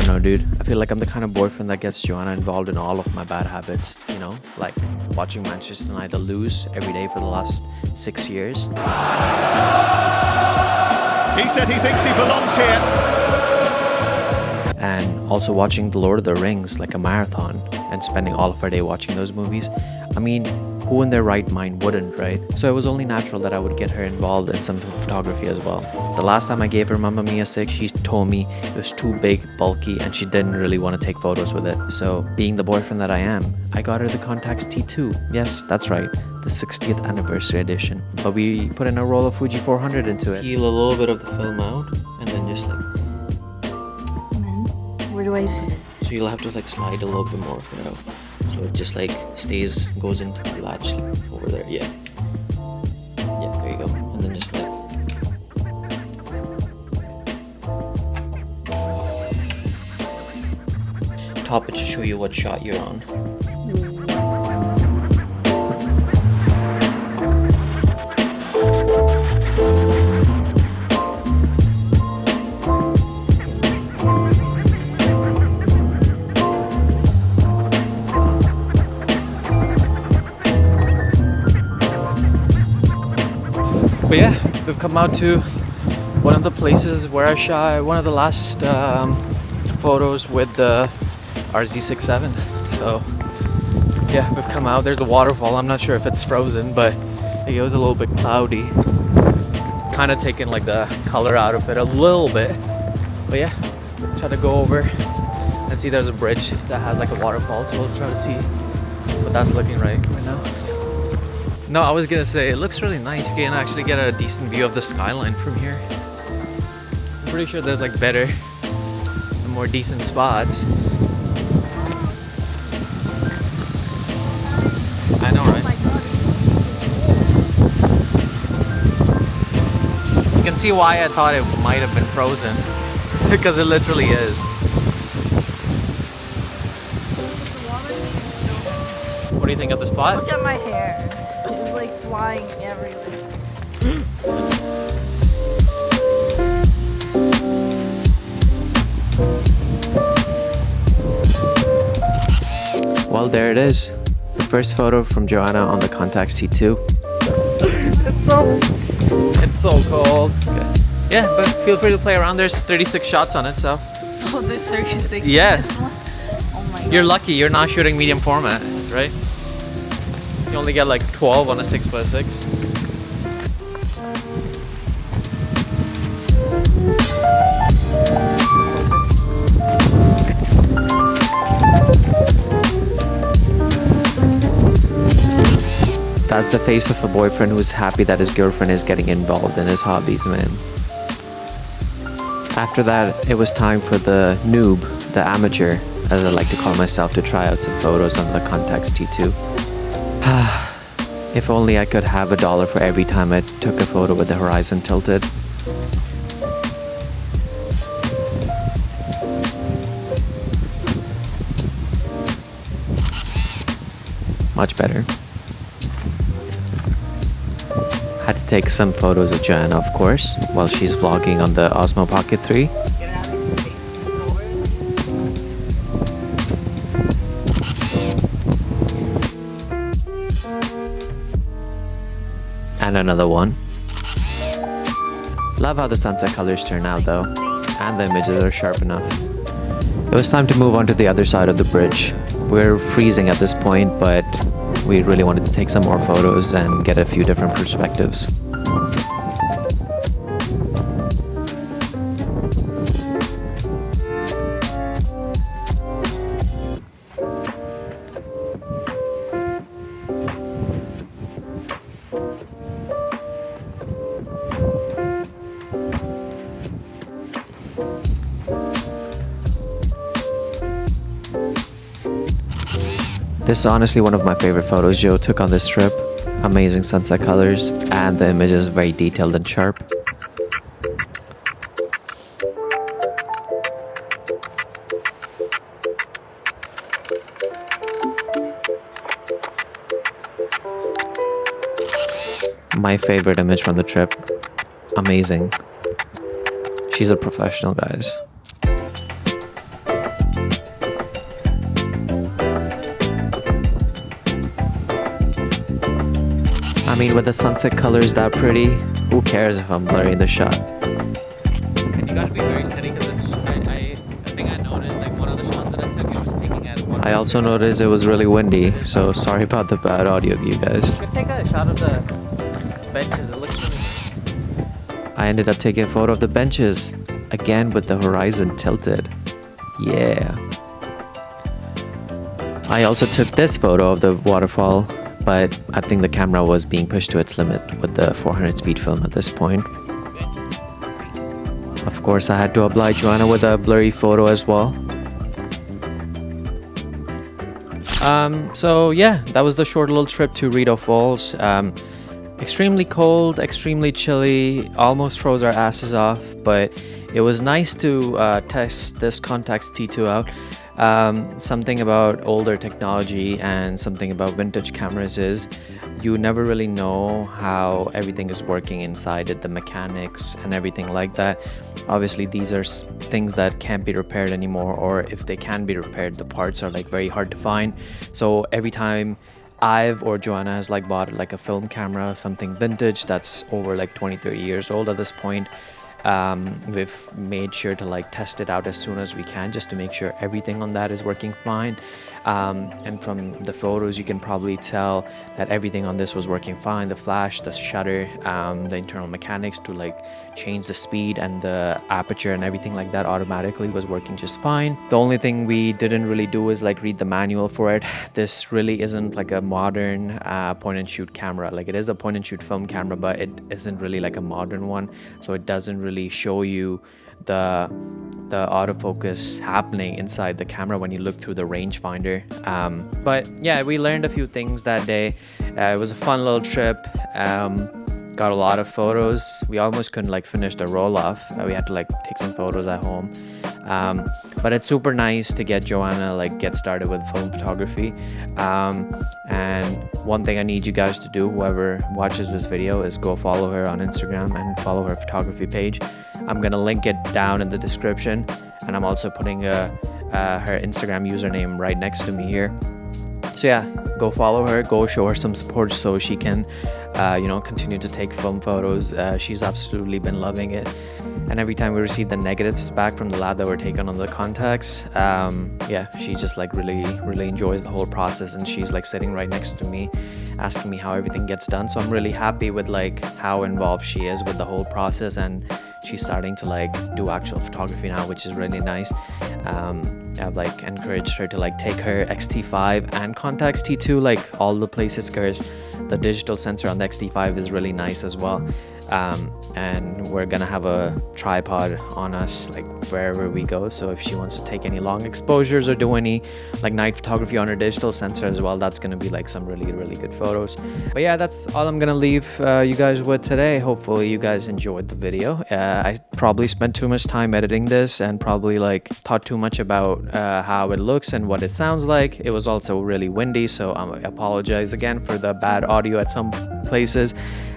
know, dude. I feel like I'm the kind of boyfriend that gets Joanna involved in all of my bad habits, you know? Like watching Manchester United lose every day for the last 6 years. He said he thinks he belongs here. And also watching The Lord of the Rings like a marathon and spending all of our day watching those movies. I mean, who in their right mind wouldn't, right? So it was only natural that I would get her involved in some photography as well. The last time I gave her Mamma Mia 6, she told me it was too big, bulky, and she didn't really want to take photos with it. So being the boyfriend that I am, I got her the Contax T2. Yes, that's right, the 60th anniversary edition. But we put in a roll of Fuji 400 into it. Peel a little bit of the film out, and then just like... And then, where do I put it? So you'll have to like slide a little bit more of it out. So it just like goes into the latch over there. Yeah, there you go. And then just like top it to show you what shot you're on. But yeah, we've come out to one of the places where I shot one of the last photos with the RZ67. So yeah, we've come out. There's a waterfall. I'm not sure if it's frozen, but it was a little bit cloudy. Kind of taking like the color out of it a little bit. But yeah, try to go over and see there's a bridge that has like a waterfall. So we'll try to see what that's looking right now. No, I was gonna say, it looks really nice. You can actually get a decent view of the skyline from here. I'm pretty sure there's like better and more decent spots. I know, right? You can see why I thought it might have been frozen. Because it literally is. What do you think of the spot? Look at my hair. It's like flying everywhere. Well, there it is. The first photo from Joanna on the Contax T2. It's so cold. Okay. Yeah, but feel free to play around. There's 36 shots on it, so. Oh, there's 36. Yeah. Oh my god. You're lucky. You're not shooting medium format, right? You only get like 12 on a 6x6. That's the face of a boyfriend who's happy that his girlfriend is getting involved in his hobbies, man. After that, it was time for the noob, the amateur, as I like to call myself, to try out some photos on the Contax T2. If only I could have $1 for every time I took a photo with the horizon tilted. Much better. Had to take some photos of Joanna, of course, while she's vlogging on the Osmo Pocket 3. And another one. Love how the sunset colors turn out though, and the images are sharp enough. It was time to move on to the other side of the bridge. We're freezing at this point, but we really wanted to take some more photos and get a few different perspectives. This is honestly one of my favorite photos Joe took on this trip. Amazing sunset colors, and the image is very detailed and sharp. My favorite image from the trip. Amazing. She's a professional, guys. mean, with the sunset colors that pretty, who cares if I'm blurry in the shot? And you gotta be very steady because I think I noticed like one of the shots that I took, it was taking at one. I also noticed it was really windy, so sorry about the bad audio, you guys. You could take a shot of the benches, it looks really. I ended up taking a photo of the benches, again with the horizon tilted. Yeah. I also took this photo of the waterfall, but I think the camera was being pushed to its limit with the 400 speed film at this point. Of course, I had to oblige Joanna with a blurry photo as well. So yeah, that was the short little trip to Rideau Falls. Extremely cold, extremely chilly, almost froze our asses off, but it was nice to test this Contax T2 out. Something about older technology and something about vintage cameras is you never really know how everything is working inside it, the mechanics and everything like that. Obviously these are things that can't be repaired anymore, or if they can be repaired, the parts are like very hard to find. So every time I've or Joanna has like bought like a film camera, something vintage that's over like 20-30 years old at this point, we've made sure to like test it out as soon as we can just to make sure everything on that is working fine. And from the photos you can probably tell that everything on this was working fine. The flash, the shutter, the internal mechanics to like change the speed and the aperture and everything like that automatically was working just fine. The only thing we didn't really do is like read the manual for it. This really isn't like a modern point and shoot camera. Like it is a point and shoot film camera, but it isn't really like a modern one, so it doesn't really show you the autofocus happening inside the camera when you look through the rangefinder. But yeah, we learned a few things that day. It was a fun little trip. Got a lot of photos. We almost couldn't like finish the roll-off. We had to like take some photos at home. But it's super nice to get Joanna like get started with film photography. And one thing I need you guys to do, whoever watches this video, is go follow her on Instagram and follow her photography page. I'm gonna link it down in the description, and I'm also putting her Instagram username right next to me here. So yeah, go follow her, go show her some support so she can continue to take film photos. She's absolutely been loving it, and every time we receive the negatives back from the lab that were taken on the Contax, yeah, she just like really enjoys the whole process, and she's like sitting right next to me asking me how everything gets done. So I'm really happy with like how involved she is with the whole process, and she's starting to like do actual photography now, which is really nice. I've like encouraged her to like take her X-T5 and Contax T2 like all the places, because the digital sensor on the X-T5 is really nice as well. And we're gonna have a tripod on us like wherever we go, so if she wants to take any long exposures or do any like night photography on her digital sensor as well, that's gonna be like some really good photos. But yeah, that's all I'm gonna leave you guys with today. Hopefully you guys enjoyed the video. I probably spent too much time editing this and probably like thought too much about how it looks and what it sounds like. It was also really windy, so I apologize again for the bad audio at some places.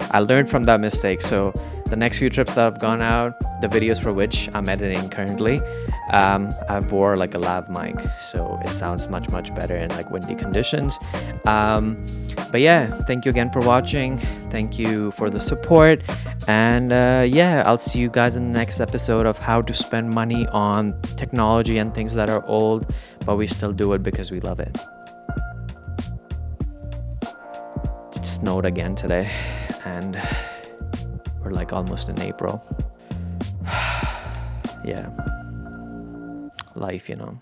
I learned from that mistake, so the next few trips that I've gone out, the videos for which I'm editing currently, I wore like a lav mic, so it sounds much better in like windy conditions. But yeah, thank you again for watching. Thank you for the support, and yeah, I'll see you guys in the next episode of how to spend money on technology and things that are old, but we still do it because we love it. It snowed again today, and we're like almost in April. Yeah, life, you know.